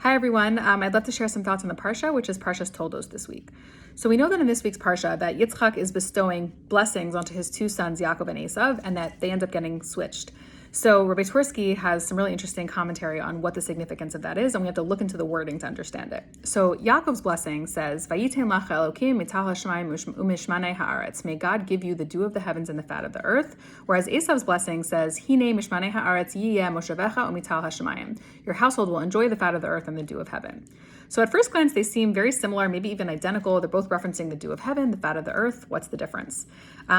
Hi everyone, I'd love to share some thoughts on the Parsha, which is Parshas Toldos this week. So we know that in this week's Parsha that Yitzchak is bestowing blessings onto his two sons, Yaakov and Esav, and that they end up getting switched. So Rabbi Twersky has some really interesting commentary on what the significance of that is, and we have to look into the wording to understand it. So Yaakov's blessing says, "Vayiten lach Elokim mital hashamayim umishmanei haaretz." May God give you the dew of the heavens and the fat of the earth. Whereas Esav's blessing says, "Hine mishmanei haaretz yiyeh moshevecha umital hashamayim." Your household will enjoy the fat of the earth and the dew of heaven. So at first glance, they seem very similar, maybe even identical. They're both referencing the dew of heaven, the fat of the earth. What's the difference?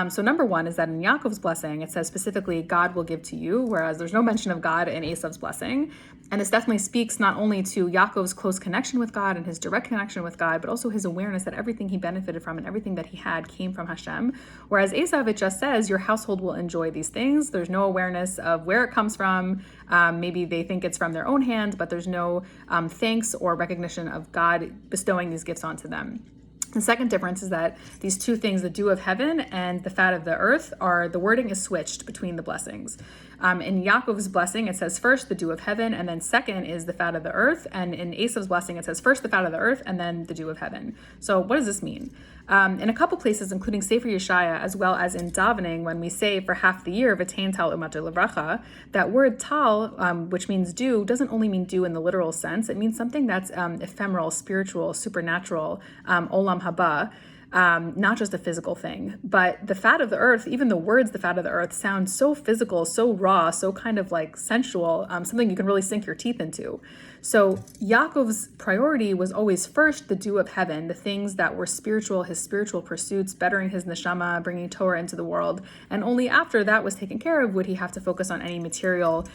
So number one is that in Yaakov's blessing, it says specifically, God will give to you, whereas there's no mention of God in Esav's blessing. And this definitely speaks not only to Yaakov's close connection with God and his direct connection with God, but also his awareness that everything he benefited from and everything that he had came from Hashem. Whereas Esav, it just says your household will enjoy these things. There's no awareness of where it comes from. Maybe they think it's from their own hand, but there's no thanks or recognition of God bestowing these gifts onto them. The second difference is that these two things, the dew of heaven and the fat of the earth, the wording is switched between the blessings. In Yaakov's blessing, it says first the dew of heaven, and then second is the fat of the earth. And in Esav's blessing, it says first the fat of the earth, and then the dew of heaven. So what does this mean? In a couple places, including Sefer Yeshaya, as well as in davening, when we say for half the year, V'tein tal u'mato levracha, that word tal, which means dew, doesn't only mean dew in the literal sense. It means something that's ephemeral, spiritual, supernatural, olam haba. Not just a physical thing, but the fat of the earth, even the words, the fat of the earth, sound so physical, so raw, so kind of like sensual, something you can really sink your teeth into. So Yaakov's priority was always first the dew of heaven, the things that were spiritual, his spiritual pursuits, bettering his neshama, bringing Torah into the world. And only after that was taken care of would he have to focus on any material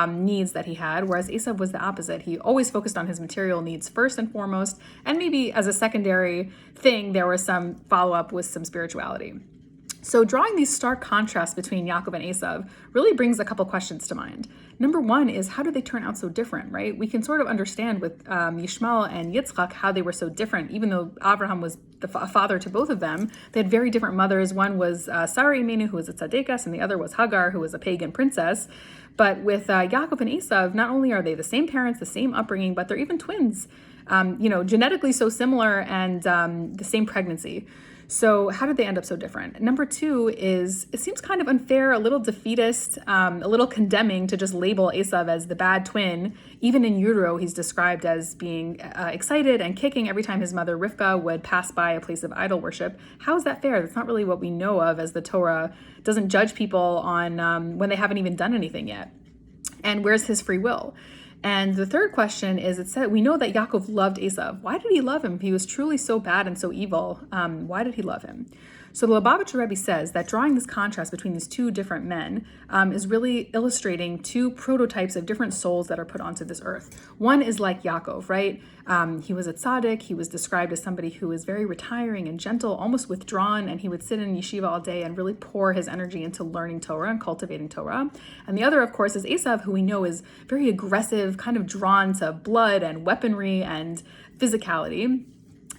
needs that he had, whereas Esav was the opposite. He always focused on his material needs first and foremost, and maybe as a secondary thing, there was some follow-up with some spirituality. So drawing these stark contrasts between Yaakov and Esav really brings a couple questions to mind. Number one is, how did they turn out so different, right? We can sort of understand with Yishmael and Yitzchak how they were so different, even though Abraham was the father to both of them. They had very different mothers. One was Sarah Imenu, who was a tzaddikas, and the other was Hagar, who was a pagan princess. But with Yaakov and Esav, not only are they the same parents, the same upbringing, but they're even twins, genetically so similar, and the same pregnancy. So how did they end up so different? Number two is, it seems kind of unfair, a little defeatist, a little condemning to just label Esav as the bad twin. Even in utero, he's described as being excited and kicking every time his mother Rivka would pass by a place of idol worship. How is that fair? That's not really what we know of, as the Torah doesn't judge people on when they haven't even done anything yet. And where's his free will? And the third question is, it said, we know that Yaakov loved Esav. Why did he love him? He was truly so bad and so evil. Why did he love him? So the Lubavitcher Rebbe says that drawing this contrast between these two different men is really illustrating two prototypes of different souls that are put onto this earth. One is like Yaakov, right? He was a tzaddik. He was described as somebody who was very retiring and gentle, almost withdrawn, and he would sit in yeshiva all day and really pour his energy into learning Torah and cultivating Torah. And the other, of course, is Esav, who we know is very aggressive, kind of drawn to blood and weaponry and physicality.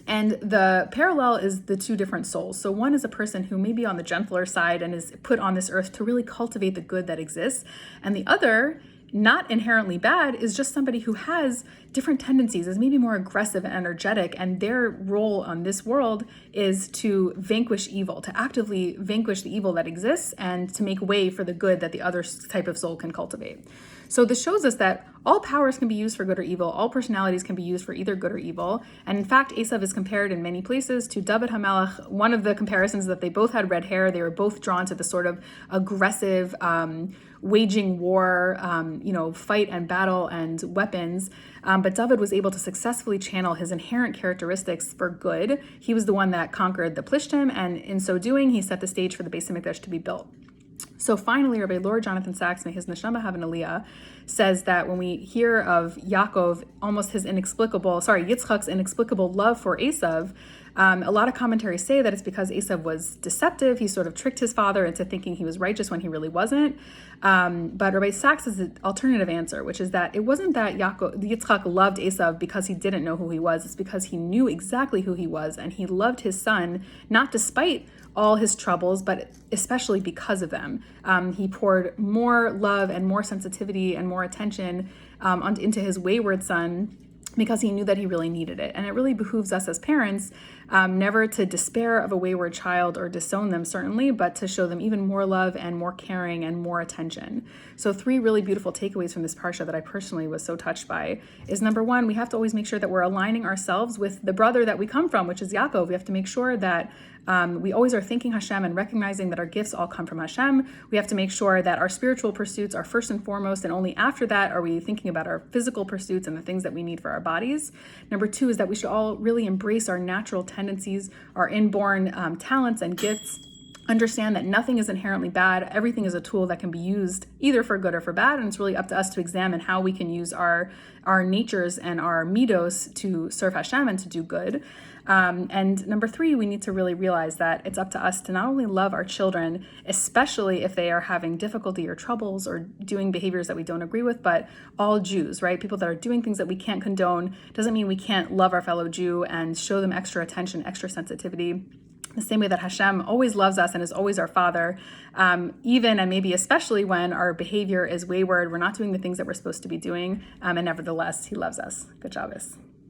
And the parallel is the two different souls. So one is a person who may be on the gentler side and is put on this earth to really cultivate the good that exists. And the other, not inherently bad, is just somebody who has different tendencies, is maybe more aggressive and energetic, and their role on this world is to vanquish evil, to actively vanquish the evil that exists and to make way for the good that the other type of soul can cultivate. So this shows us that all powers can be used for good or evil, all personalities can be used for either good or evil. And in fact, Esav is compared in many places to David HaMelech. One of the comparisons is that they both had red hair. They were both drawn to the sort of aggressive, waging war, fight and battle and weapons. But David was able to successfully channel his inherent characteristics for good. He was the one that conquered the Plishtim, and in so doing, he set the stage for the Beis HaMikdash to be built. So finally, Rabbi Lord Jonathan Sachs, may his neshama have an aliyah, says that when we hear of Yaakov, Yitzchak's inexplicable love for Esav, a lot of commentaries say that it's because Esav was deceptive. He sort of tricked his father into thinking he was righteous when he really wasn't. But Rabbi Sachs has an alternative answer, which is that it wasn't that Yitzchak loved Esav because he didn't know who he was. It's because he knew exactly who he was, and he loved his son, not despite all his troubles, but especially because of them. He poured more love and more sensitivity and more attention into his wayward son because he knew that he really needed it. And it really behooves us as parents never to despair of a wayward child or disown them, certainly, but to show them even more love and more caring and more attention. So 3 really beautiful takeaways from this parsha that I personally was so touched by is, number 1, we have to always make sure that we're aligning ourselves with the brother that we come from, which is Yaakov. We have to make sure that we always are thanking Hashem and recognizing that our gifts all come from Hashem. We have to make sure that our spiritual pursuits are first and foremost, and only after that are we thinking about our physical pursuits and the things that we need for our bodies. Number 2 is that we should all really embrace our natural tendencies, our inborn talents and gifts. Understand that nothing is inherently bad. Everything is a tool that can be used either for good or for bad, and it's really up to us to examine how we can use our natures and our midos to serve Hashem and to do good. And number 3, we need to really realize that it's up to us to not only love our children, especially if they are having difficulty or troubles or doing behaviors that we don't agree with, but all Jews, right? People that are doing things that we can't condone doesn't mean we can't love our fellow Jew and show them extra attention, extra sensitivity. The same way that Hashem always loves us and is always our Father, even and maybe especially when our behavior is wayward, we're not doing the things that we're supposed to be doing, and nevertheless, He loves us. Good Shabbos.